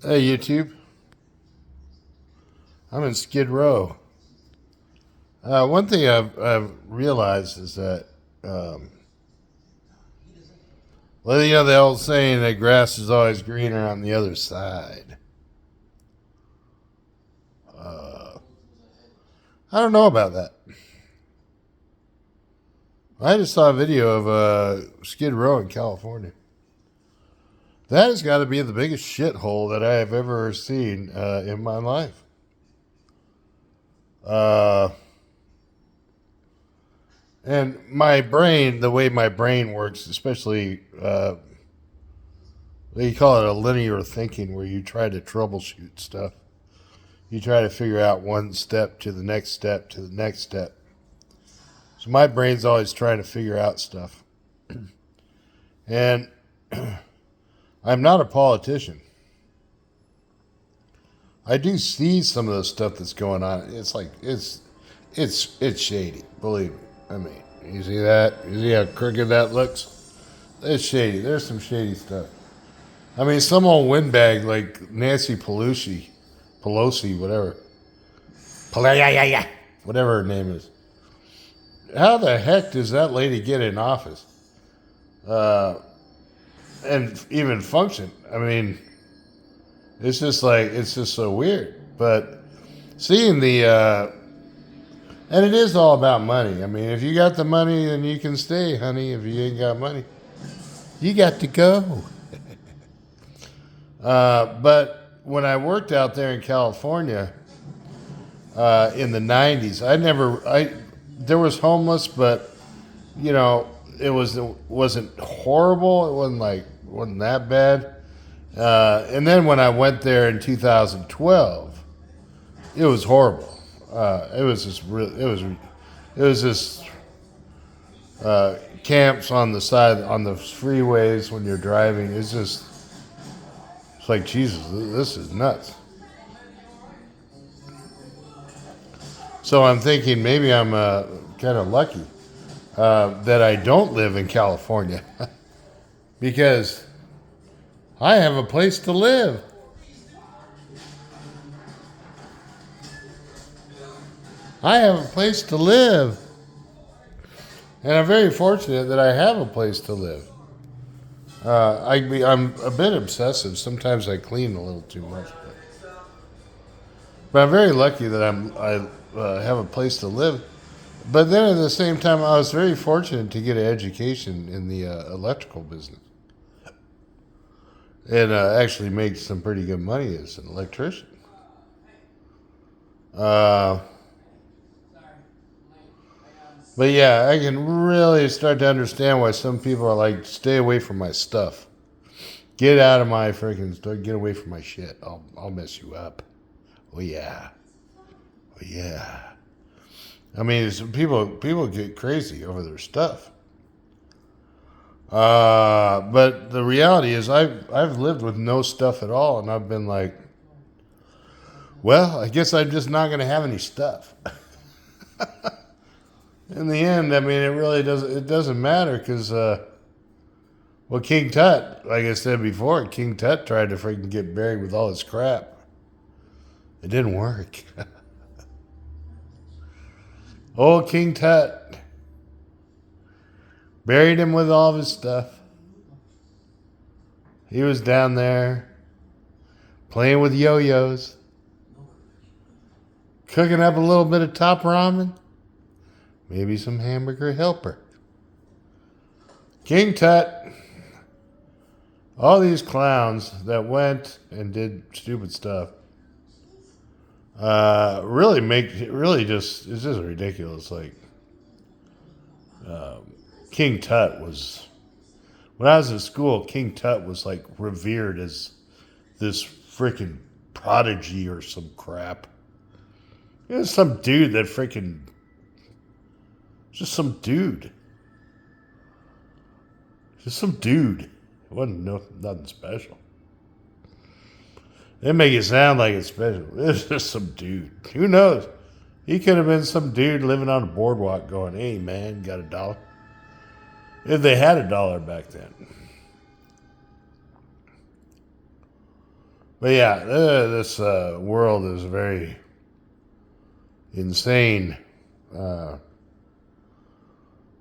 Hey, YouTube. I'm in Skid Row. One thing I've realized is that, um, well, you know, the old saying that grass is always greener on the other side. Uh, I don't know about that. I just saw a video of Skid Row in California. That has got to be the biggest shithole that I have ever seen in my life. Uh, and my brain, the way my brain works, especially they call it a linear thinking, where you try to troubleshoot stuff. You try to figure out one step to the next step to the next step. So my brain's always trying to figure out stuff. And I'm not a politician. I do see some of the stuff that's going on. It's like it's shady. Believe me. I mean, you see that? You see how crooked that looks? It's shady. There's some shady stuff. I mean, some old windbag like Nancy Pelosi, whatever, whatever her name is. How the heck does that lady get in office uh, and even function? I mean, it's just so weird. But seeing and it is all about money. I mean, if you got the money, then you can stay, honey. If you ain't got money, you got to go. But when I worked out there in California in the '90s, there was homeless, but you know, it wasn't horrible. Wasn't that bad. And then when I went there in 2012, it was horrible. It was just it was just camps on the side on the freeways when you're driving. It's like Jesus. This is nuts. So I'm thinking maybe I'm kind of lucky that I don't live in California because I have a place to live. I have a place to live. And I'm very fortunate that I have a place to live. I'm a bit obsessive. Sometimes I clean a little too much. But I'm very lucky that I have a place to live. But then at the same time, I was very fortunate to get an education in the electrical business and actually make some pretty good money as an electrician. Uh, but yeah, I can really start to understand why some people are like, stay away from my stuff. Get out of my freaking store. Get away from my shit. I'll mess you up. Oh yeah. Oh yeah. I mean, people get crazy over their stuff. But the reality is, I've lived with no stuff at all, and I've been like, well, I guess I'm just not going to have any stuff. In the end, I mean, it doesn't matter because, well, King Tut, like I said before, King Tut tried to freaking get buried with all his crap. It didn't work. Old King Tut buried him with all of his stuff. He was down there playing with yo-yos, cooking up a little bit of top ramen, maybe some hamburger helper. King Tut, all these clowns that went and did stupid stuff, it's just ridiculous. Like King Tut was, when I was in school, King Tut was like revered as this freaking prodigy or some crap. It was some dude that freaking, just some dude. Just some dude. It wasn't nothing special. They make it sound like it's special. It's just some dude. Who knows? He could have been some dude living on a boardwalk going, hey man, got $1? If they had $1 back then. But yeah, this world is very insane. Uh,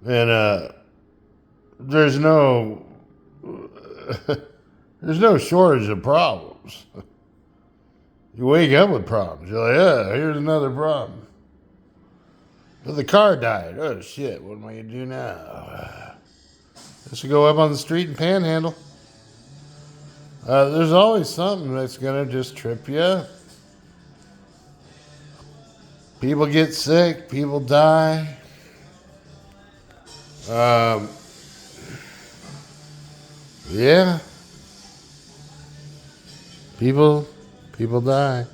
and there's no there's no shortage of problems. You wake up with problems. You're like, yeah, here's another problem. But the car died. Oh shit! What am I gonna do now? Just go up on the street and panhandle. There's always something that's gonna just trip you up. People get sick. People die. Um, yeah. People die.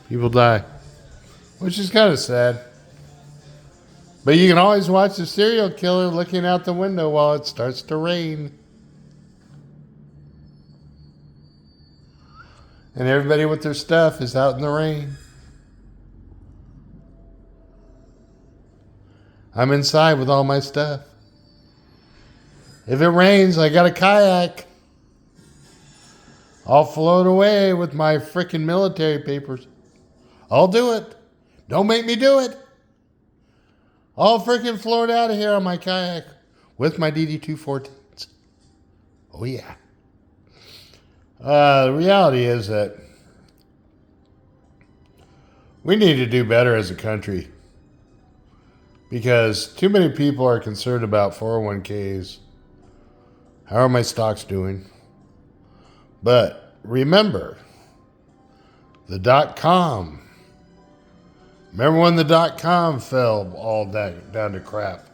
People die. Which is kind of sad. But you can always watch the serial killer looking out the window while it starts to rain. And everybody with their stuff is out in the rain. I'm inside with all my stuff. If it rains, I got a kayak. I'll float away with my freaking military papers. I'll do it. Don't make me do it. I'll freaking float out of here on my kayak with my DD-214s. Oh, yeah. The reality is that we need to do better as a country because too many people are concerned about 401ks. How are my stocks doing? But remember, the .com. Remember when the .com fell all down to crap?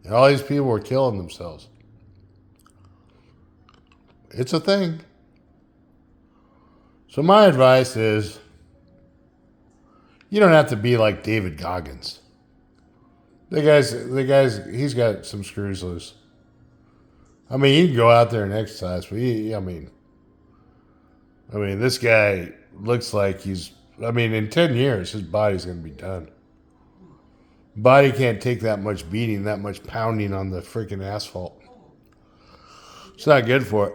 And all these people were killing themselves. It's a thing. So my advice is, you don't have to be like David Goggins. The guy's, he's got some screws loose. I mean, he can go out there and exercise, but I mean, this guy looks like in 10 years, his body's going to be done. Body can't take that much beating, that much pounding on the freaking asphalt. It's not good for it.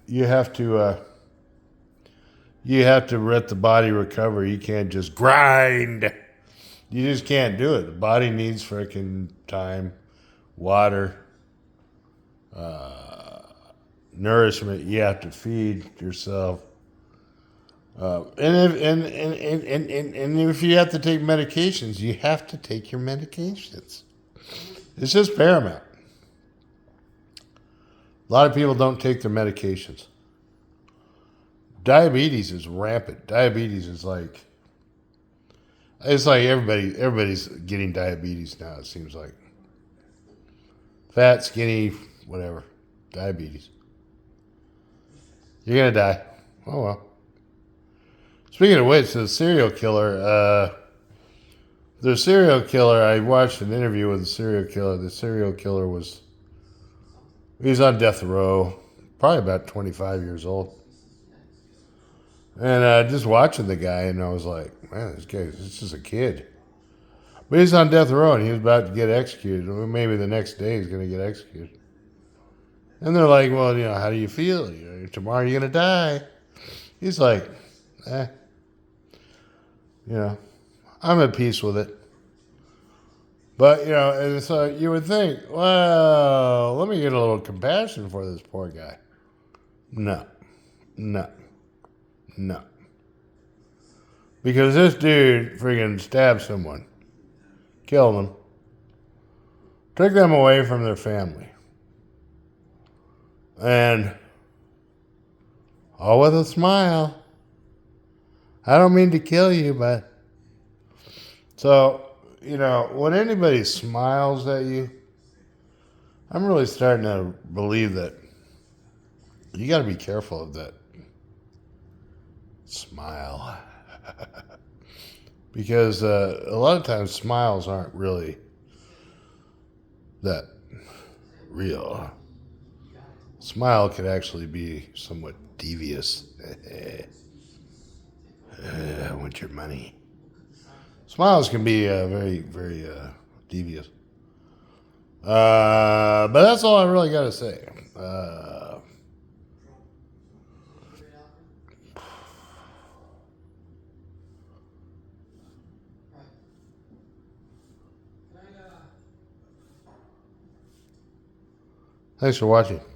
You have to let the body recover. You can't just grind. You just can't do it. The body needs freaking time, water, nourishment. You have to feed yourself. And if you have to take medications, you have to take your medications. It's just paramount. A lot of people don't take their medications. Diabetes is rampant. Diabetes is it's like everybody's getting diabetes now, it seems like. Fat, skinny, whatever. Diabetes. You're going to die. Oh, well. Speaking of which, the serial killer, I watched an interview with the serial killer. The serial killer he's on death row, probably about 25 years old. And just watching the guy, and I was like, man, this is a kid. But he's on death row, and he was about to get executed. Maybe the next day he's going to get executed. And they're like, well, how do you feel? Tomorrow you're going to die. He's like, I'm at peace with it. But, and so you would think, well, let me get a little compassion for this poor guy. No. Because this dude friggin' stabbed someone, killed them, took them away from their family. And all with a smile. I don't mean to kill you, but... So, when anybody smiles at you, I'm really starting to believe that you got to be careful of that smile. Because a lot of times smiles aren't really that real. Smile could actually be somewhat devious. I want your money. Smiles can be very, very devious. But that's all I really got to say. Thanks for watching.